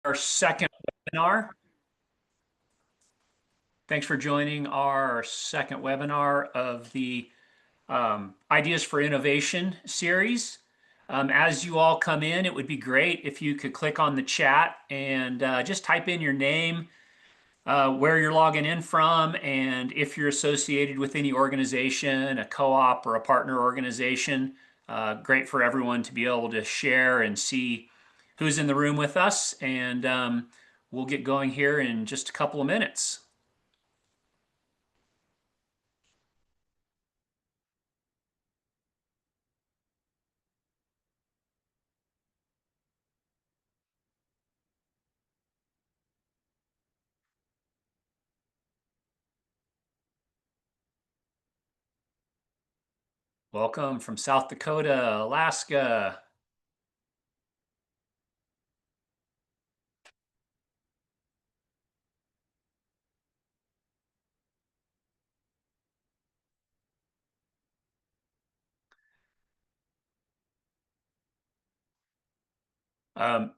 our second webinar. Thanks for joining our second webinar of the Ideas for Innovation series. As you all come in, it would be great if you could click on the chat and just type in your name, where you're logging in from, and if you're associated with any organization, a co-op or a partner organization. Great for everyone to be able to share and see who's in the room with us, and we'll get going here in just a couple of minutes. Welcome from South Dakota, Alaska.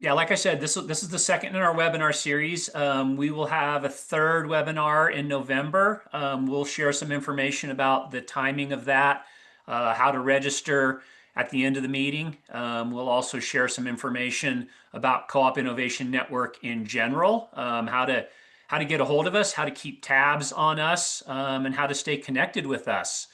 Yeah, like I said, this is the second in our webinar series. We will have a third webinar in November. We'll share some information about the timing of that, how to register at the end of the meeting. We'll also share some information about Co-op Innovation Network in general, how to get a hold of us, how to keep tabs on us, and how to stay connected with us.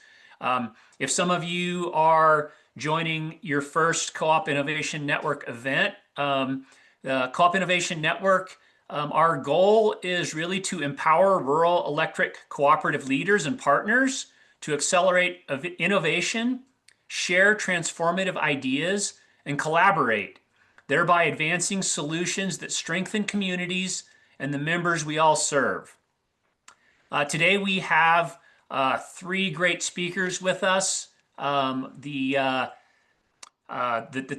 If some of you are joining your first Co-op Innovation Network event, the Co-op Innovation Network, our goal is really to empower rural electric cooperative leaders and partners to accelerate innovation, share transformative ideas, and collaborate, thereby advancing solutions that strengthen communities and the members we all serve. Today we have three great speakers with us. The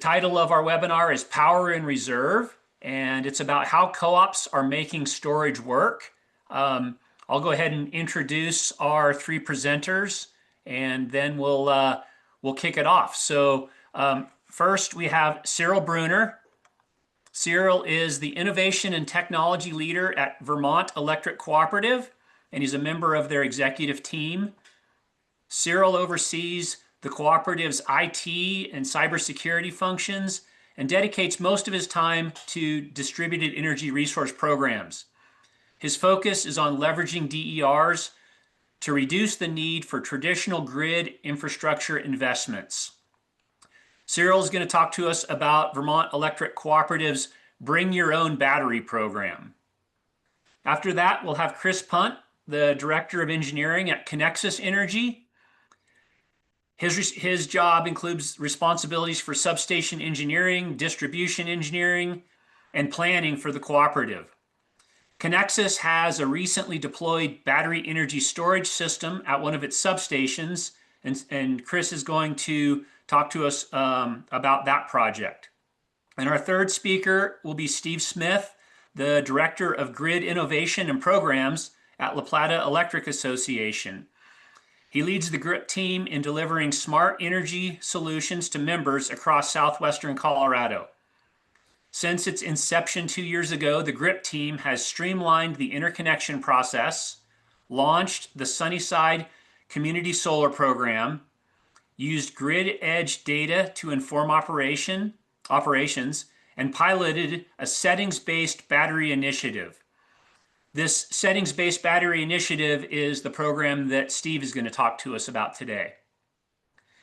title of our webinar is Power in Reserve, and it's about how co-ops are making storage work. I'll go ahead and introduce our three presenters, and then we'll kick it off. So first we have Cyril Bruner. Cyril is the Innovation and Technology Leader at Vermont Electric Cooperative, and he's a member of their executive team. Cyril oversees the cooperative's IT and cybersecurity functions and dedicates most of his time to distributed energy resource programs. His focus is on leveraging DERs to reduce the need for traditional grid infrastructure investments. Cyril is going to talk to us about Vermont Electric Cooperative's Bring Your Own Battery program. After that, we'll have Chris Punt, the Director of Engineering at Connexus Energy. His job includes responsibilities for substation engineering, distribution engineering, and planning for the cooperative. Connexus has a recently deployed battery energy storage system at one of its substations, and Chris is going to talk to us about that project. And our third speaker will be Steve Smith, the Director of Grid Innovation and Programs at La Plata Electric Association. He leads the GRIP team in delivering smart energy solutions to members across southwestern Colorado. Since its inception 2 years ago, the GRIP team has streamlined the interconnection process, launched the Sunnyside Community Solar Program, used grid edge data to inform operations, and piloted a settings-based battery initiative. This settings-based battery initiative is the program that Steve is going to talk to us about today.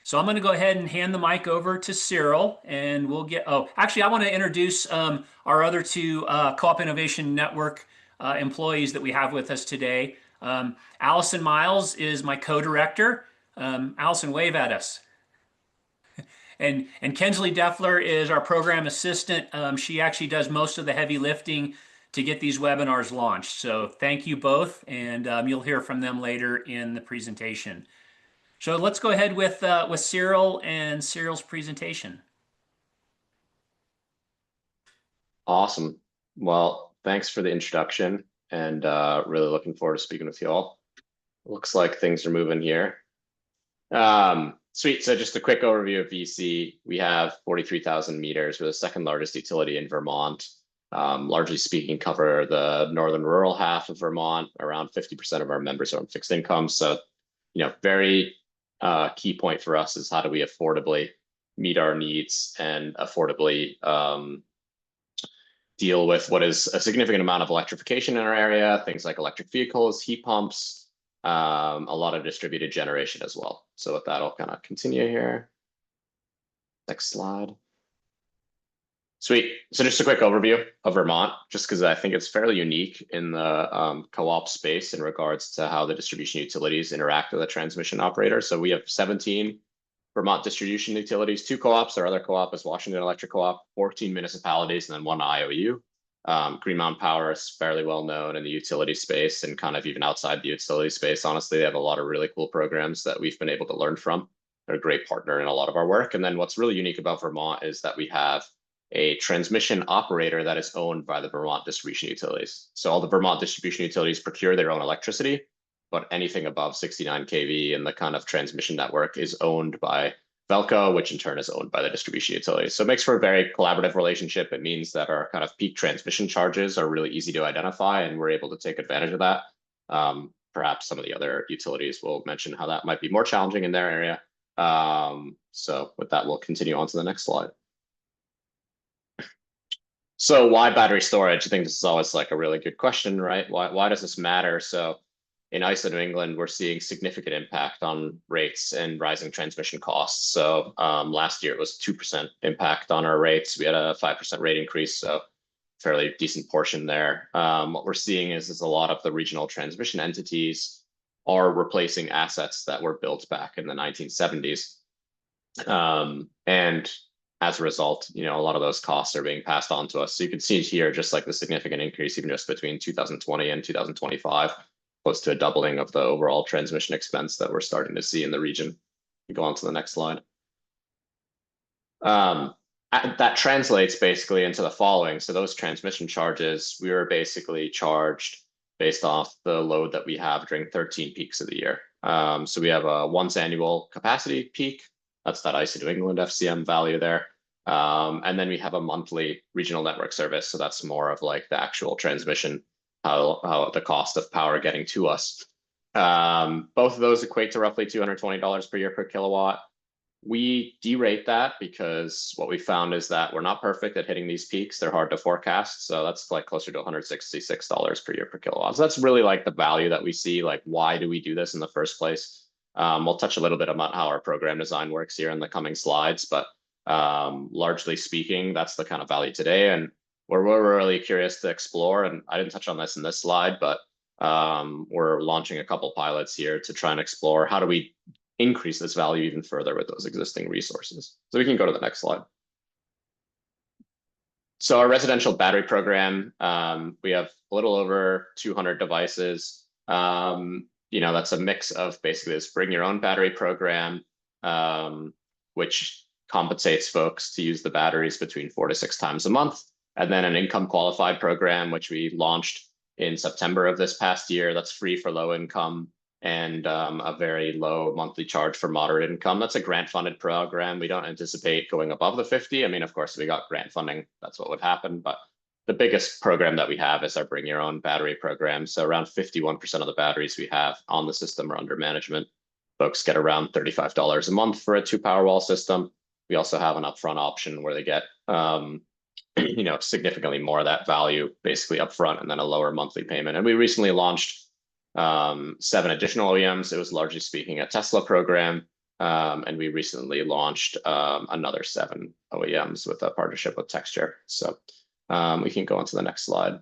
So I'm going to go ahead and hand the mic over to Cyril, and we'll get, actually I want to introduce our other two Co-op Innovation Network employees that we have with us today. Allison Miles is my co-director. Allison, wave at us. And Kensley Deffler is our program assistant. She actually does most of the heavy lifting to get these webinars launched. So thank you both, and you'll hear from them later in the presentation. So let's go ahead with Cyril and Cyril's presentation. Awesome. Well, thanks for the introduction, and really looking forward to speaking with you all. Looks like things are moving here. Sweet. So just a quick overview of VC. We have 43,000 meters. We're the second largest utility in Vermont. largely speaking, cover the northern rural half of Vermont. Around 50% of our members are on fixed income. So, very key point for us is how do we affordably meet our needs and affordably deal with what is a significant amount of electrification in our area, things like electric vehicles, heat pumps, a lot of distributed generation as well. So with that, I'll kind of continue here. Next slide. Sweet. So just a quick overview of Vermont, just because I think it's fairly unique in the co-op space in regards to how the distribution utilities interact with the transmission operator. So we have 17 Vermont distribution utilities, 2 co-ops. Our other co-op is Washington Electric Co-op, 14 municipalities, and then 1 IOU. Green Mountain Power is fairly well known in the utility space and kind of even outside the utility space. Honestly, they have a lot of really cool programs that we've been able to learn from. They're a great partner in a lot of our work. And then what's really unique about Vermont is that we have a transmission operator that is owned by the Vermont distribution utilities. So all the Vermont distribution utilities procure their own electricity, but anything above 69 kV and the kind of transmission network is owned by Velco, which in turn is owned by the distribution utilities. So it makes for a very collaborative relationship. It means that our kind of peak transmission charges are really easy to identify, and we're able to take advantage of that. Perhaps some of the other utilities will mention how that might be more challenging in their area. So with that, we'll continue on to the next slide. So why battery storage? I think this is always like a really good question, right? Why does this matter? So in ISO New England, we're seeing significant impact on rates and rising transmission costs. So last year it was 2% impact on our rates. We had a 5% rate increase, so fairly decent portion there. What we're seeing is a lot of the regional transmission entities are replacing assets that were built back in the 1970s. And as a result, a lot of those costs are being passed on to us. So you can see here just like the significant increase, even just between 2020 and 2025, close to a doubling of the overall transmission expense that we're starting to see in the region. We go on to the next slide. That translates basically into the following. So those transmission charges, we were basically charged based off the load that we have during 13 peaks of the year. So we have a once annual capacity peak. That's that ISO New England FCM value there. And then we have a monthly regional network service. So that's more of like the actual transmission, how the cost of power getting to us. Both of those equate to roughly $220 per year per kilowatt. We derate that because what we found is that we're not perfect at hitting these peaks. They're hard to forecast. So that's like closer to $166 per year per kilowatt. So that's really like the value that we see. Like, why do we do this in the first place? We'll touch a little bit about how our program design works here in the coming slides, but largely speaking, that's the kind of value today. And we're really curious to explore, and I didn't touch on this in this slide, but we're launching a couple pilots here to try and explore how do we increase this value even further with those existing resources. So we can go to the next slide. So our residential battery program, we have a little over 200 devices. That's a mix of basically this bring your own battery program, which compensates folks to use the batteries between 4 to 6 times a month. And then an income qualified program, which we launched in September of this past year. That's free for low income and a very low monthly charge for moderate income. That's a grant funded program. We don't anticipate going above the 50. I mean, of course, we got grant funding. That's what would happen. But the biggest program that we have is our bring your own battery program. So around 51% of the batteries we have on the system are under management. Folks get around $35 a month for a 2 Powerwall system. We also have an upfront option where they get significantly more of that value basically upfront and then a lower monthly payment. And we recently launched 7 additional OEMs. It was largely speaking a Tesla program. And we recently launched another 7 OEMs with a partnership with Texture. So we can go on to the next slide.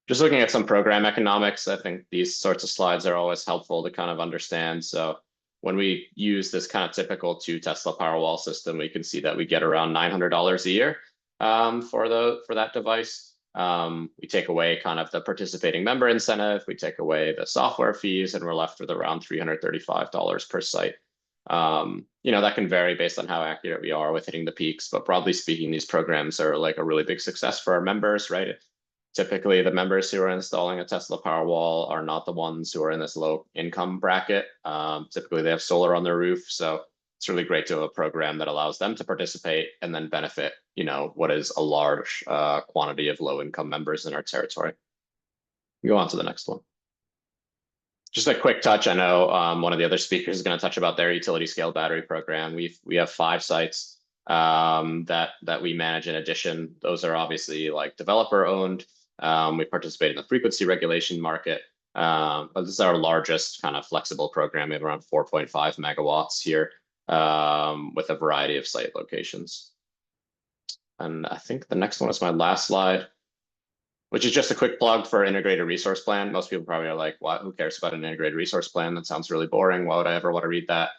Just looking at some program economics, I think these sorts of slides are always helpful to kind of understand. So when we use this kind of typical 2 Tesla Powerwall system, we can see that we get around $900 a year for that device. We take away kind of the participating member incentive, we take away the software fees, and we're left with around $335 per site. That can vary based on how accurate we are with hitting the peaks, but broadly speaking, these programs are like a really big success for our members, right? Typically, the members who are installing a Tesla Powerwall are not the ones who are in this low income bracket. Typically, they have solar on their roof, so it's really great to have a program that allows them to participate and then benefit, what is a large quantity of low-income members in our territory. Go on to the next one. Just a quick touch. I know one of the other speakers is going to touch about their utility scale battery program. We have 5 sites that we manage. In addition, those are obviously like developer owned. We participate in the frequency regulation market, but this is our largest kind of flexible program. We have around 4.5 megawatts here with a variety of site locations. And I think the next one is my last slide, which is just a quick plug for integrated resource plan. Most people probably are like, what? Who cares about an integrated resource plan? That sounds really boring. Why would I ever want to read that?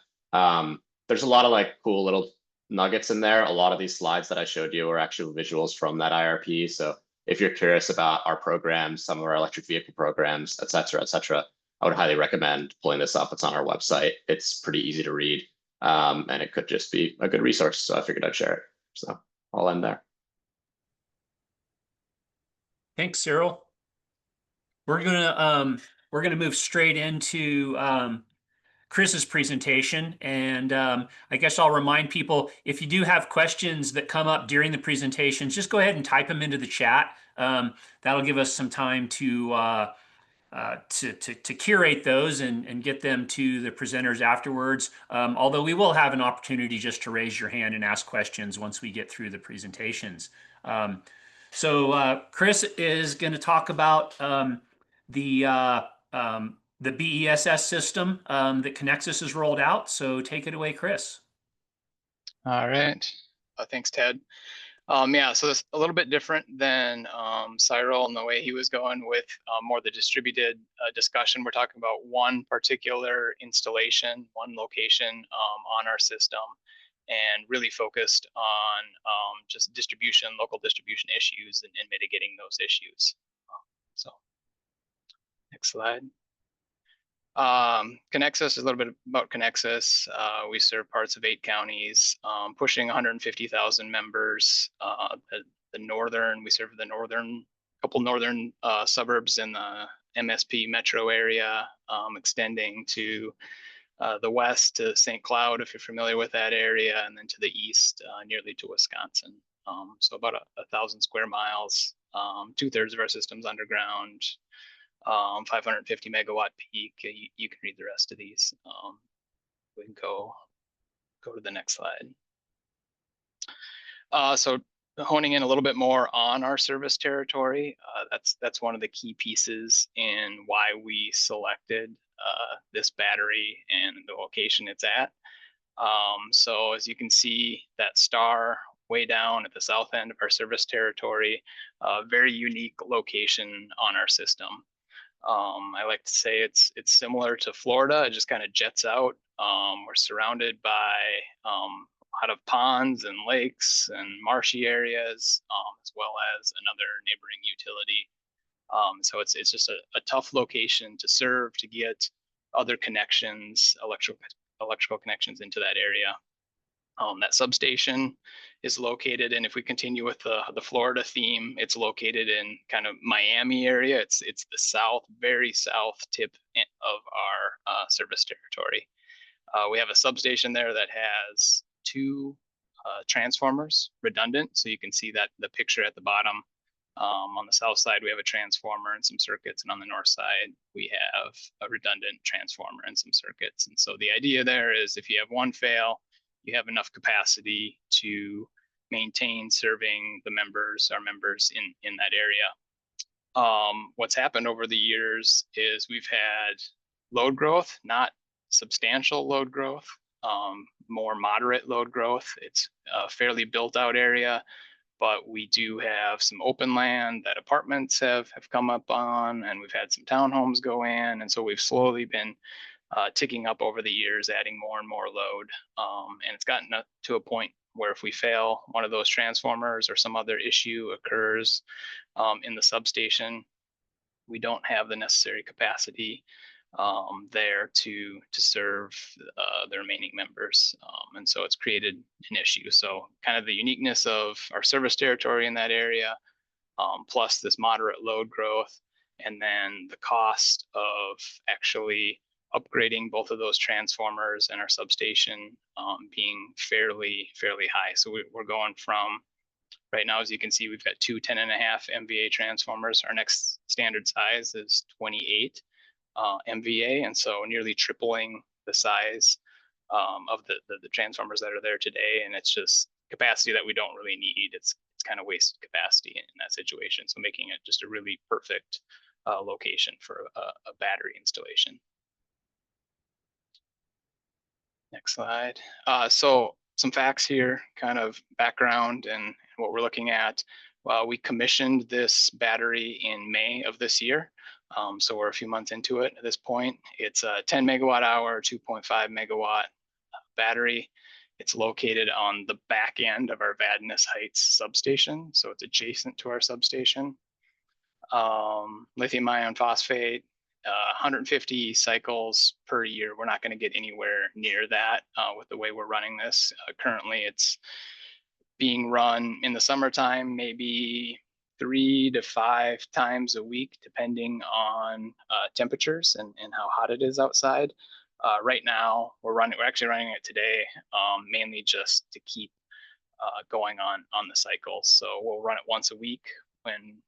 There's a lot of like cool little nuggets in there. A lot of these slides that I showed you are actual visuals from that IRP. So if you're curious about our programs, some of our electric vehicle programs, et cetera, I would highly recommend pulling this up. It's on our website. It's pretty easy to read, and it could just be a good resource. So I figured I'd share it. So I'll end there. Thanks, Cyril. We're gonna move straight into Chris's presentation, and I guess I'll remind people, if you do have questions that come up during the presentations, just go ahead and type them into the chat. That'll give us some time to curate those and get them to the presenters afterwards. Although we will have an opportunity just to raise your hand and ask questions once we get through the presentations. So Chris is going to talk about the BESS system that Connexus has rolled out. So take it away, Chris. All right. Thanks, Ted. Yeah, so it's a little bit different than Cyril and the way he was going with more the distributed discussion. We're talking about one particular installation, one location on our system, and really focused on just distribution, local distribution issues and mitigating those issues. So next slide. Connexus is a little bit about Connexus. We serve parts of 8 counties, pushing 150,000 members. We serve the couple northern suburbs in the MSP metro area, extending to the west to St. Cloud, if you're familiar with that area, and then to the east, nearly to Wisconsin. So about 1,000 square miles. 2/3 of our system's underground. 550 megawatt peak. You can read the rest of these. We can go to the next slide. So honing in a little bit more on our service territory, that's one of the key pieces in why we selected this battery and the location it's at. So as you can see, that star way down at the south end of our service territory, very unique location on our system. I like to say it's similar to Florida. It just kind of jets out. We're surrounded by a lot of ponds and lakes and marshy areas, as well as another neighboring utility. So it's just a tough location to serve, to get other connections, electrical connections into that area. That substation is located, and if we continue with the Florida theme, it's located in kind of Miami area. It's the very south tip of our service territory. We have a substation there that has 2 transformers, redundant. So you can see that the picture at the bottom. On the south side, we have a transformer and some circuits, and on the north side, we have a redundant transformer and some circuits. And so the idea there is, if you have one fail, you have enough capacity to maintain serving our members in that area. What's happened over the years is we've had load growth, not substantial load growth, more moderate load growth. It's a fairly built out area, but we do have some open land that apartments have come up on, and we've had some townhomes go in. And so we've slowly been ticking up over the years, adding more and more load. And it's gotten to a point where if we fail one of those transformers or some other issue occurs in the substation, we don't have the necessary capacity there to serve the remaining members. And so it's created an issue. So kind of the uniqueness of our service territory in that area, plus this moderate load growth, and then the cost of actually upgrading both of those transformers and our substation being fairly high. So we're going from, right now, as you can see, we've got two 10.5 MVA transformers. Our next standard size is 28 MVA, and so nearly tripling the size of the transformers that are there today. And it's just capacity that we don't really need. It's kind of wasted capacity in that situation. So making it just a really perfect location for a battery installation. Next slide. So some facts here, kind of background and what we're looking at. We commissioned this battery in May of this year. So we're a few months into it at this point. It's a 10 megawatt hour, 2.5 megawatt battery. It's located on the back end of our Vadnais Heights substation. So it's adjacent to our substation. Lithium ion phosphate, 150 cycles per year. We're not going to get anywhere near that with the way we're running this. Currently, it's being run in the summertime, maybe 3 to 5 times a week, depending on temperatures and how hot it is outside. Right now, we're actually running it today, mainly just to keep going on the cycles. So we'll run it once a week when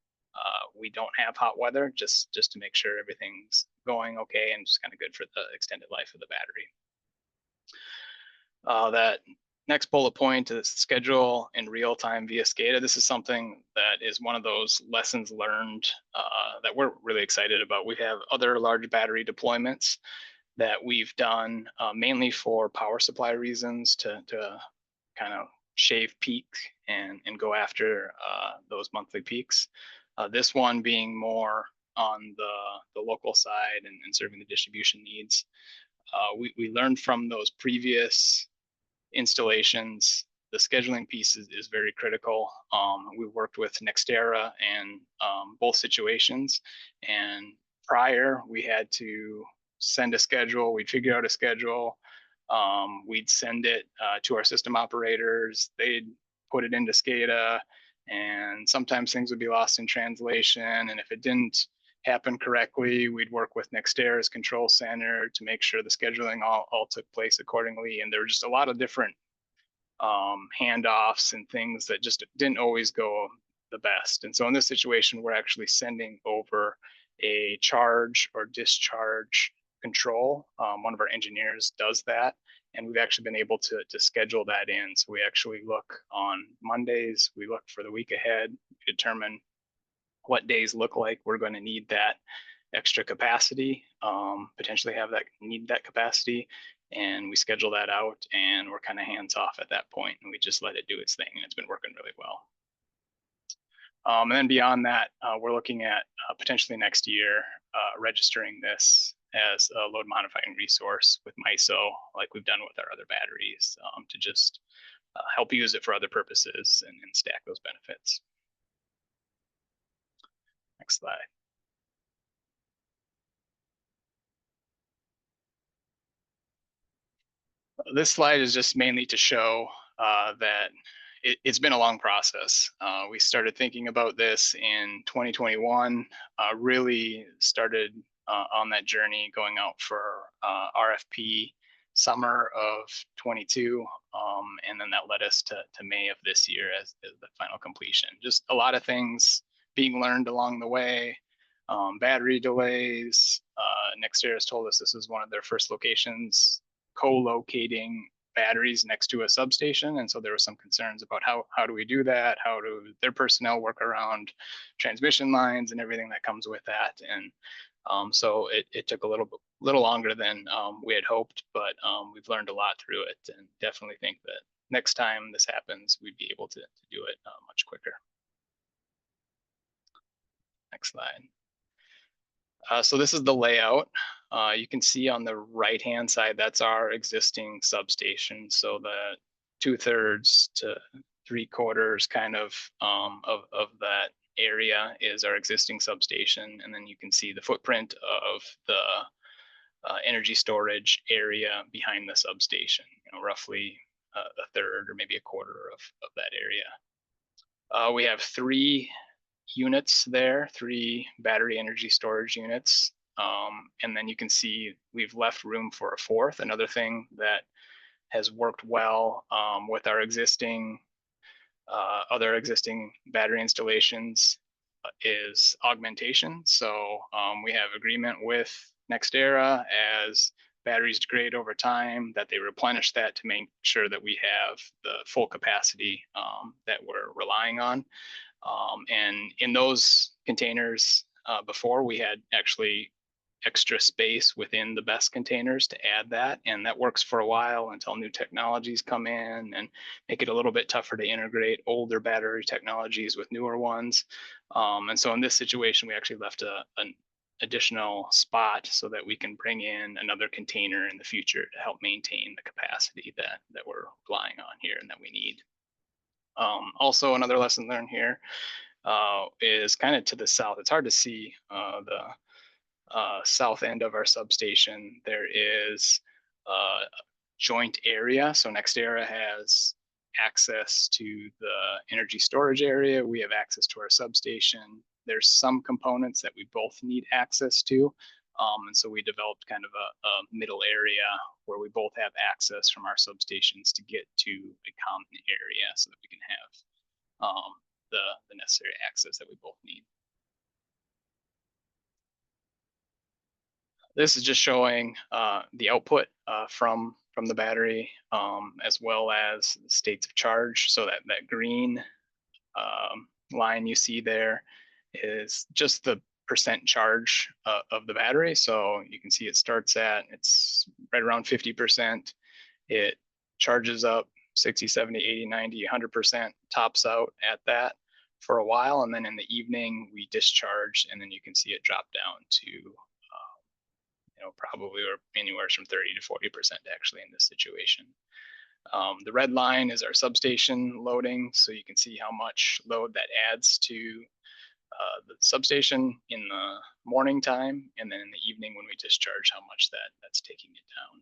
we don't have hot weather, just to make sure everything's going okay and just kind of good for the extended life of the battery. That next bullet point is schedule in real time via SCADA. This is something that is one of those lessons learned that we're really excited about. We have other large battery deployments that we've done mainly for power supply reasons to kind of shave peak and go after those monthly peaks. This one being more on the local side and serving the distribution needs. We learned from those previous installations, the scheduling piece is very critical. We worked with Nextera and both situations, and prior we had to send a schedule, we'd figure out a schedule, we'd send it to our system operators, they'd put it into SCADA, and sometimes things would be lost in translation, and if it didn't happen correctly, we'd work with Nextera's control center to make sure the scheduling all took place accordingly. And there were just a lot of different handoffs and things that just didn't always go the best. And so in this situation, we're actually sending over a charge or discharge control. One of our engineers does that, and we've actually been able to schedule that in. So we actually look on Mondays, we look for the week ahead, we determine what days look like we're going to need that extra capacity, potentially need that capacity, and we schedule that out, and we're kind of hands off at that point, and we just let it do its thing, and it's been working really well. And then beyond that, we're looking at potentially next year registering this as a load modifying resource with MISO, like we've done with our other batteries, to just help use it for other purposes and stack those benefits. Next slide. This slide is just mainly to show that it's been a long process. We started thinking about this in 2021, really started on that journey going out for RFP summer of 22, and then that led us to May of this year as the final completion. Just a lot of things being learned along the way, battery delays. Nextera has told us this is one of their first locations co-locating batteries next to a substation, and so there were some concerns about how do we do that, how do their personnel work around transmission lines and everything that comes with that. And so it took a little longer than we had hoped, but we've learned a lot through it, and definitely think that next time this happens, we'd be able to do it much quicker. Next slide. So this is the layout. You can see on the right-hand side, that's our existing substation. So the 2/3 to 3/4 kind of that area is our existing substation. And then you can see the footprint of the energy storage area behind the substation, roughly a third or maybe a quarter of that area. We have 3 units there, 3 battery energy storage units. And then you can see we've left room for a fourth. Another thing that has worked well with our existing other existing battery installations is augmentation. So we have agreement with NextEra as batteries degrade over time, that they replenish that to make sure that we have the full capacity that we're relying on. And in those containers before, we had actually extra space within the best containers to add that. And that works for a while until new technologies come in and make it a little bit tougher to integrate older battery technologies with newer ones. And so in this situation, we actually left an additional spot so that we can bring in another container in the future to help maintain the capacity that we're relying on here and that we need. Also, another lesson learned here is kind of to the south. It's hard to see the south end of our substation. There is a joint area. So NextEra has access to the energy storage area. We have access to our substation. There's some components that we both need access to. And so we developed kind of a middle area where we both have access from our substations to get to a common area so that we can have the necessary access that we both need. This is just showing the output from the battery, as well as states of charge. So that green line you see there is just the percent charge of the battery. So you can see it starts it's right around 50%. It charges up 60, 70, 80, 90, 100%, tops out at that for a while. And then in the evening, we discharge, and then you can see it drop down to probably or anywhere from 30 to 40% actually in this situation. The red line is our substation loading. So you can see how much load that adds to the substation in the morning time. And then in the evening when we discharge, how much that's taking it down.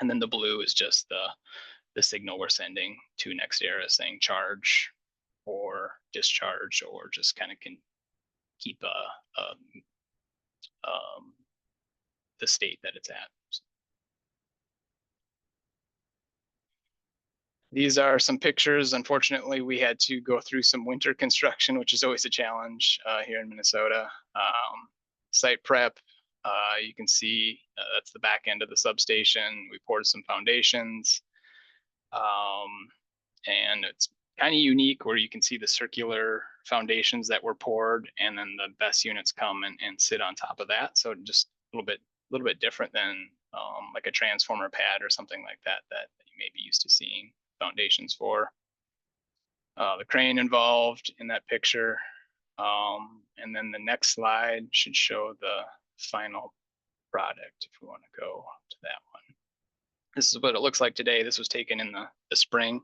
And then the blue is just the signal we're sending to NextEra saying charge or discharge, or just kind of can keep the state that it's at. These are some pictures. Unfortunately, we had to go through some winter construction, which is always a challenge here in Minnesota. Site prep, you can see that's the back end of the substation. We poured some foundations, and it's kind of unique where you can see the circular foundations that were poured, and then the BESS units come and sit on top of that. So just a little bit different than like a transformer pad or something like that you may be used to seeing foundations for. The crane involved in that picture. And then the next slide should show the final product if we want to go to that one. This is what it looks like today. This was taken in the spring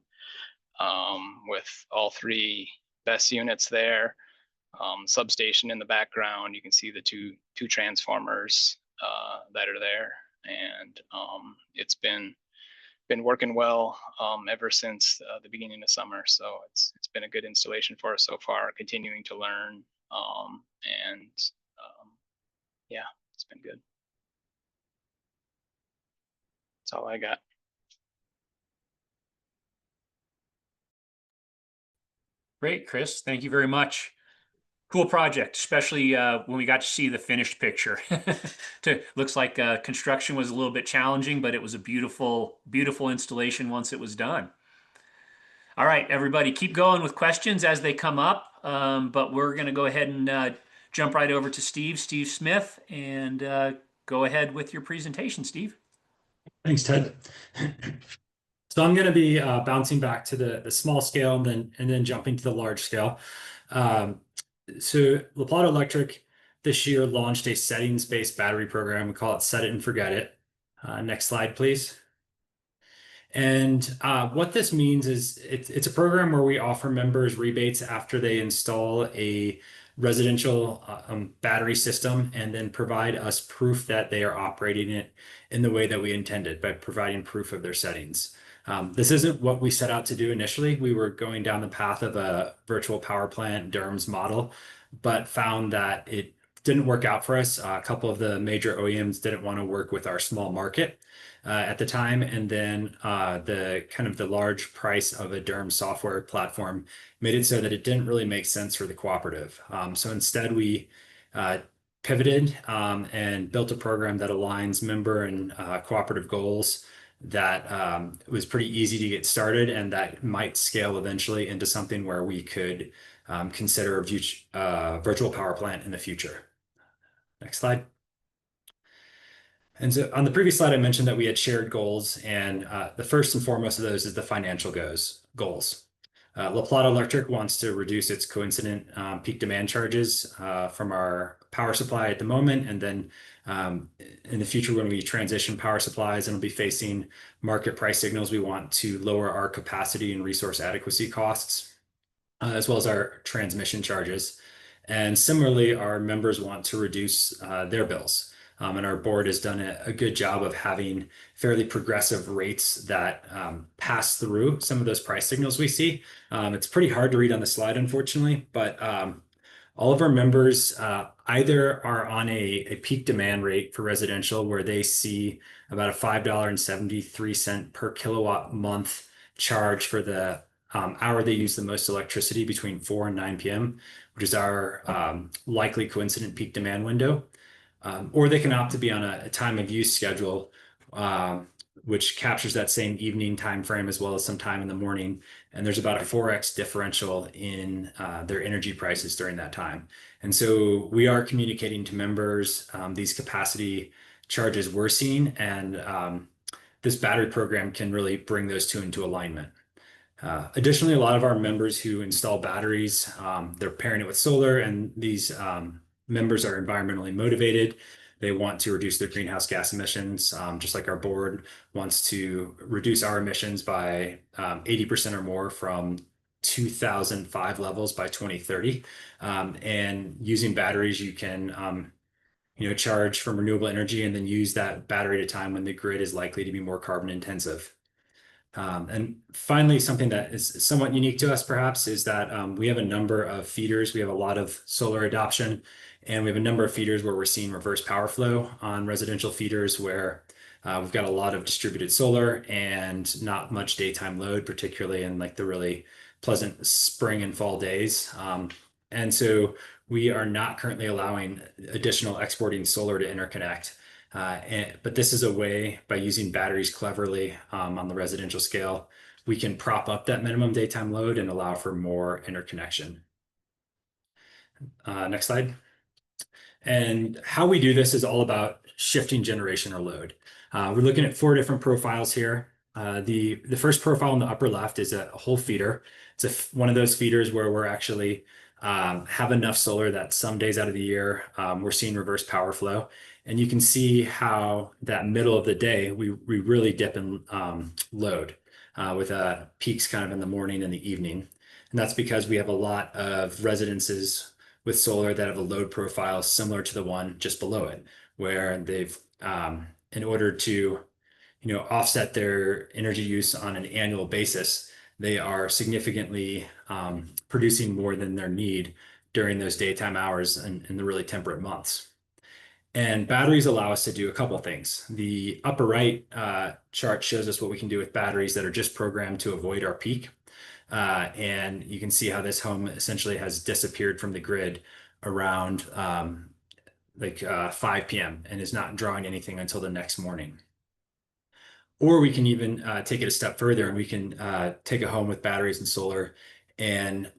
with all three BESS units there. Substation in the background. You can see the two transformers that are there, and it's been working well ever since the beginning of summer. So it's been a good installation for us so far, continuing to learn, and yeah, it's been good. That's all I got. Great, Chris. Thank you very much. Cool project, especially when we got to see the finished picture. Looks like construction was a little bit challenging, but it was a beautiful, beautiful installation once it was done. All right, everybody, keep going with questions as they come up, but we're going to go ahead and jump right over to Steve Smith, and go ahead with your presentation, Steve. Thanks, Ted. So I'm going to be bouncing back to the small scale and then jumping to the large scale. So Plata Electric this year launched a settings-based battery program. We call it Set It and Forget It. Next slide, please. And what this means is it's a program where we offer members rebates after they install a residential battery system, and then provide us proof that they are operating it in the way that we intended by providing proof of their settings. This isn't what we set out to do initially. We were going down the path of a virtual power plant DERMS model, but found that it didn't work out for us. A couple of the major OEMs didn't want to work with our small market at the time, and then the large price of a DERM software platform made it so that it didn't really make sense for the cooperative. So instead, we pivoted and built a program that aligns member and cooperative goals that was pretty easy to get started and that might scale eventually into something where we could consider a virtual power plant in the future. Next slide. And so on the previous slide, I mentioned that we had shared goals, and the first and foremost of those is the financial goals. La Plata Electric wants to reduce its coincident peak demand charges from our power supply at the moment, and then in the future when we transition power supplies and we'll be facing market price signals, we want to lower our capacity and resource adequacy costs, as well as our transmission charges. And similarly, our members want to reduce their bills. And our board has done a good job of having fairly progressive rates that pass through some of those price signals we see. It's pretty hard to read on the slide, unfortunately, but all of our members either are on a peak demand rate for residential where they see about a $5.73 per kilowatt month charge for the hour they use the most electricity between 4 and 9 p.m., which is our likely coincident peak demand window. Or they can opt to be on a time of use schedule, which captures that same evening time frame as well as some time in the morning. And there's about a 4x differential in their energy prices during that time. And so we are communicating to members these capacity charges we're seeing, and this battery program can really bring those two into alignment. Additionally, a lot of our members who install batteries, they're pairing it with solar, and these members are environmentally motivated. They want to reduce their greenhouse gas emissions, just like our board wants to reduce our emissions by 80% or more from 2005 levels by 2030. And using batteries, you can charge from renewable energy and then use that battery at a time when the grid is likely to be more carbon intensive. And finally, something that is somewhat unique to us, perhaps, is that we have a number of feeders. We have a lot of solar adoption, and we have a number of feeders where we're seeing reverse power flow on residential feeders where we've got a lot of distributed solar and not much daytime load, particularly in like the really pleasant spring and fall days. And so we are not currently allowing additional exporting solar to interconnect. But this is a way, by using batteries cleverly on the residential scale, we can prop up that minimum daytime load and allow for more interconnection. Next slide. And how we do this is all about shifting generation or load. We're looking at 4 different profiles here. The first profile in the upper left is a whole feeder. It's one of those feeders where we're actually have enough solar that some days out of the year we're seeing reverse power flow. And you can see how that middle of the day, we really dip in load with peaks kind of in the morning and the evening. And that's because we have a lot of residences with solar that have a load profile similar to the one just below it, where they've, in order to offset their energy use on an annual basis, they are significantly producing more than their need during those daytime hours in the really temperate months. And batteries allow us to do a couple of things. The upper right chart shows us what we can do with batteries that are just programmed to avoid our peak. And you can see how this home essentially has disappeared from the grid around 5 p.m. and is not drawing anything until the next morning. Or we can even take it a step further, and we can take a home with batteries and solar and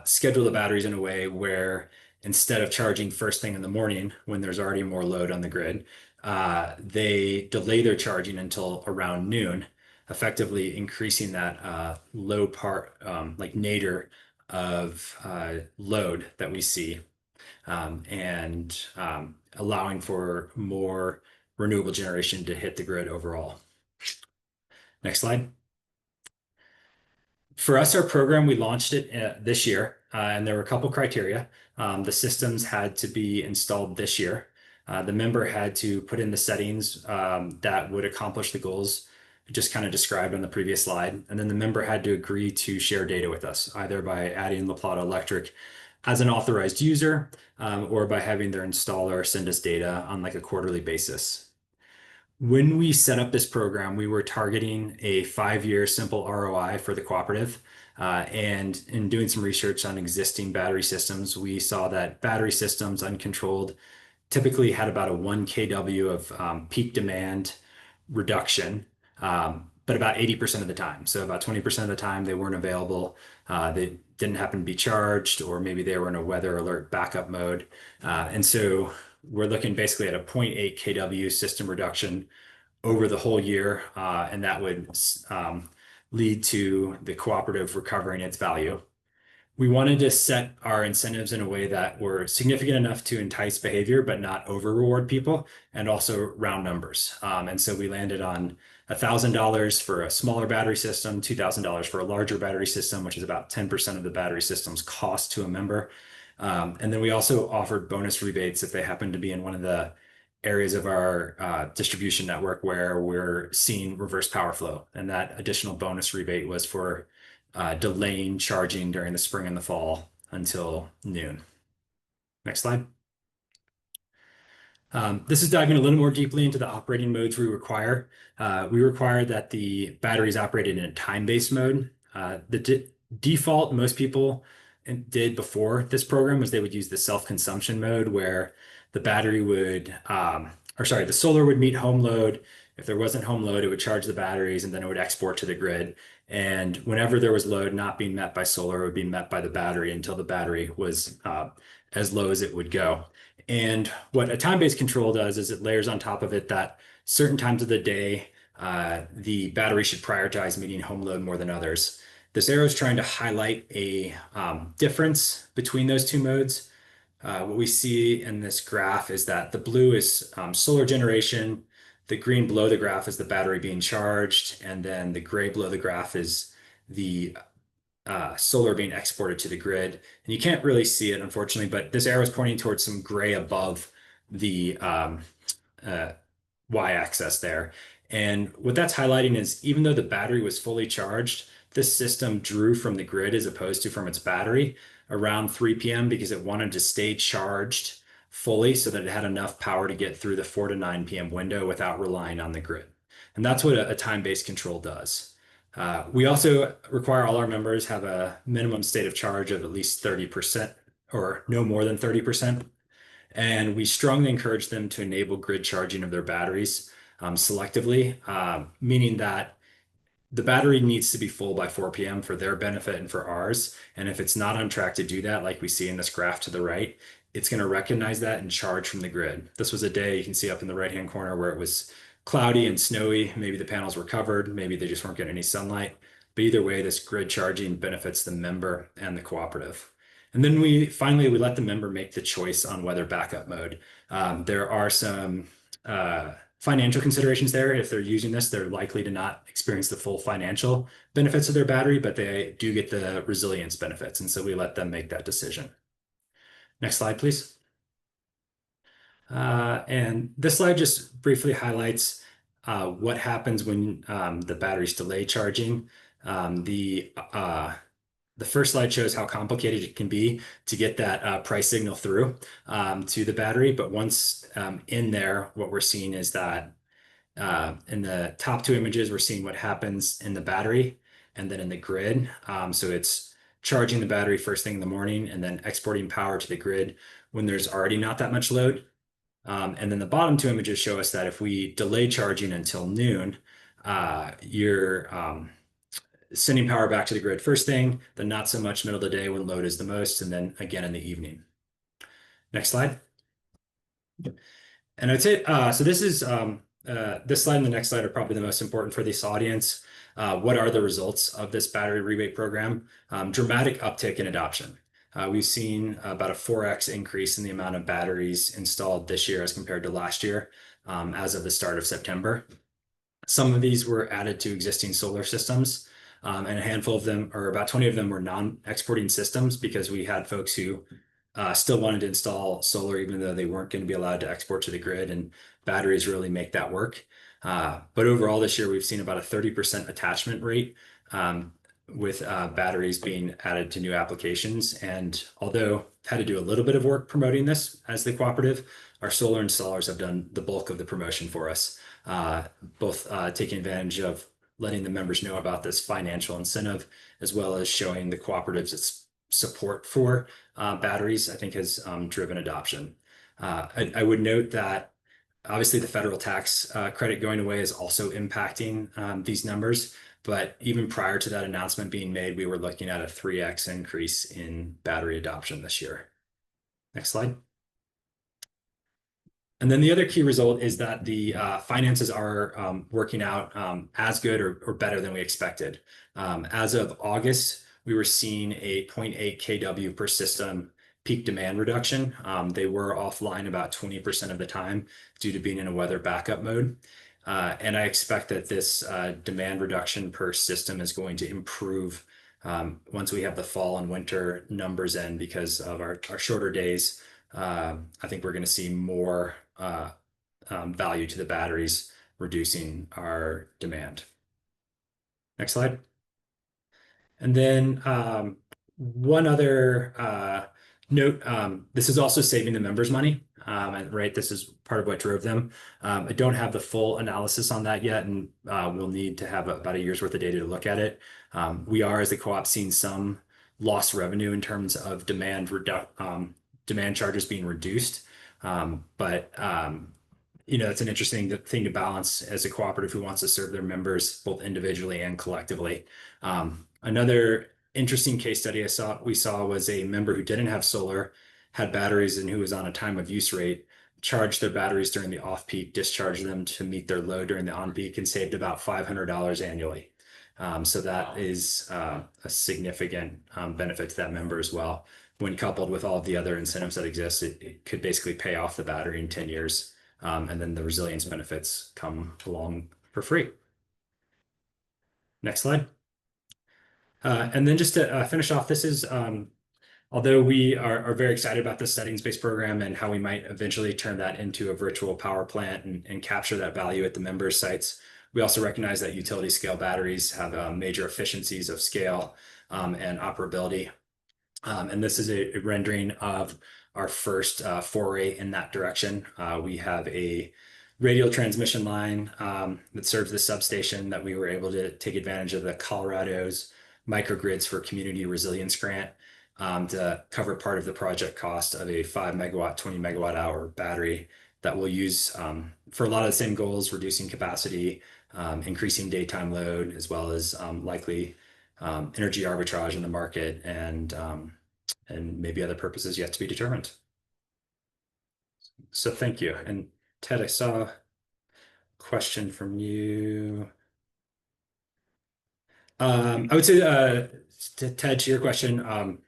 schedule the batteries in a way where instead of charging first thing in the morning when there's already more load on the grid, they delay their charging until around noon, effectively increasing that low part, like nadir of load that we see, and allowing for more renewable generation to hit the grid overall. Next slide. For us, our program, we launched it this year, and there were a couple criteria. The systems had to be installed this year. The member had to put in the settings that would accomplish the goals just kind of described on the previous slide. And then the member had to agree to share data with us, either by adding La Plata Electric as an authorized user or by having their installer send us data on like a quarterly basis. When we set up this program, we were targeting a 5-year simple ROI for the cooperative. And in doing some research on existing battery systems, we saw that battery systems uncontrolled typically had about a 1 kW of peak demand reduction, but about 80% of the time. So about 20% of the time they weren't available. They didn't happen to be charged, or maybe they were in a weather alert backup mode. And so we're looking basically at a 0.8 kW system reduction over the whole year, and that would lead to the cooperative recovering its value. We wanted to set our incentives in a way that were significant enough to entice behavior, but not over reward people, and also round numbers. And so we landed on $1,000 for a smaller battery system, $2,000 for a larger battery system, which is about 10% of the battery system's cost to a member. And then we also offered bonus rebates if they happen to be in one of the areas of our distribution network where we're seeing reverse power flow. And that additional bonus rebate was for delaying charging during the spring and the fall until noon. Next slide. This is diving a little more deeply into the operating modes we require. We require that the batteries operated in a time-based mode. The default most people did before this program was they would use the self-consumption mode, where the battery would, the solar would meet home load. If there wasn't home load, it would charge the batteries and then it would export to the grid. And whenever there was load not being met by solar, it would be met by the battery until the battery was as low as it would go. And what a time-based control does is it layers on top of it that certain times of the day, the battery should prioritize meeting home load more than others. This arrow is trying to highlight a difference between those two modes. What we see in this graph is that the blue is solar generation, the green below the graph is the battery being charged, and then the gray below the graph is the solar being exported to the grid. And you can't really see it, unfortunately, but this arrow is pointing towards some gray above the y-axis there. And what that's highlighting is even though the battery was fully charged, this system drew from the grid as opposed to from its battery around 3 p.m. because it wanted to stay charged fully so that it had enough power to get through the 4 to 9 p.m. window without relying on the grid. And that's what a time-based control does. We also require all our members have a minimum state of charge of at least 30% or no more than 30%. And we strongly encourage them to enable grid charging of their batteries selectively, meaning that the battery needs to be full by 4 p.m. for their benefit and for ours. And if it's not on track to do that, like we see in this graph to the right, it's going to recognize that and charge from the grid. This was a day you can see up in the right-hand corner where it was cloudy and snowy. Maybe the panels were covered. Maybe they just weren't getting any sunlight. But either way, this grid charging benefits the member and the cooperative. And then we let the member make the choice on whether backup mode. There are some financial considerations there. If they're using this, they're likely to not experience the full financial benefits of their battery, but they do get the resilience benefits. And so we let them make that decision. Next slide, please. And this slide just briefly highlights what happens when the batteries delay charging. The first slide shows how complicated it can be to get that price signal through to the battery. But once in there, what we're seeing is that in the top two images, we're seeing what happens in the battery and then in the grid. So it's charging the battery first thing in the morning and then exporting power to the grid when there's already not that much load. And then the bottom two images show us that if we delay charging until noon, you're sending power back to the grid first thing, then not so much middle of the day when load is the most, and then again in the evening. Next slide. And I'd say, so this is, this slide and the next slide are probably the most important for this audience. What are the results of this battery rebate program? Dramatic uptick in adoption. We've seen about a 4x increase in the amount of batteries installed this year as compared to last year, as of the start of September. Some of these were added to existing solar systems, and a handful of them, or about 20 of them, were non-exporting systems because we had folks who still wanted to install solar even though they weren't going to be allowed to export to the grid, and batteries really make that work. But overall this year, we've seen about a 30% attachment rate, with batteries being added to new applications. And although I've had to do a little bit of work promoting this as the cooperative, our solar installers have done the bulk of the promotion for us, both taking advantage of letting the members know about this financial incentive, as well as showing the cooperatives its support for batteries, I think has driven adoption. I would note that obviously the federal tax credit going away is also impacting these numbers. But even prior to that announcement being made, we were looking at a 3x increase in battery adoption this year. Next slide. And then the other key result is that the finances are working out as good or better than we expected. As of August, we were seeing a 0.8 kW per system peak demand reduction. They were offline about 20% of the time due to being in a weather backup mode. And I expect that this demand reduction per system is going to improve once we have the fall and winter numbers in because of our shorter days. I think we're going to see more value to the batteries, reducing our demand. Next slide. And then one other note, this is also saving the members money. Right, this is part of what drove them. I don't have the full analysis on that yet, and we'll need to have about a year's worth of data to look at it. We are, as the co-op, seeing some lost revenue in terms of demand charges being reduced. But it's an interesting thing to balance as a cooperative who wants to serve their members both individually and collectively. Another interesting case study we saw was a member who didn't have solar, had batteries, and who was on a time of use rate, charged their batteries during the off-peak, discharged them to meet their load during the on-peak, and saved about $500 annually. So that is a significant benefit to that member as well. When coupled with all of the other incentives that exist, it could basically pay off the battery in 10 years. And then the resilience benefits come along for free. Next slide. And then just to finish off, this is, although we are very excited about the settings-based program and how we might eventually turn that into a virtual power plant and capture that value at the member sites, we also recognize that utility scale batteries have major efficiencies of scale and operability. And this is a rendering of our first foray in that direction. We have a radial transmission line that serves the substation that we were able to take advantage of the Colorado's microgrids for community resilience grant to cover part of the project cost of a 5 megawatt, 20 megawatt hour battery that we'll use for a lot of the same goals, reducing capacity, increasing daytime load, as well as likely energy arbitrage in the market and maybe other purposes yet to be determined. So thank you. And Ted, I saw a question from you. I would say, Ted, to your question,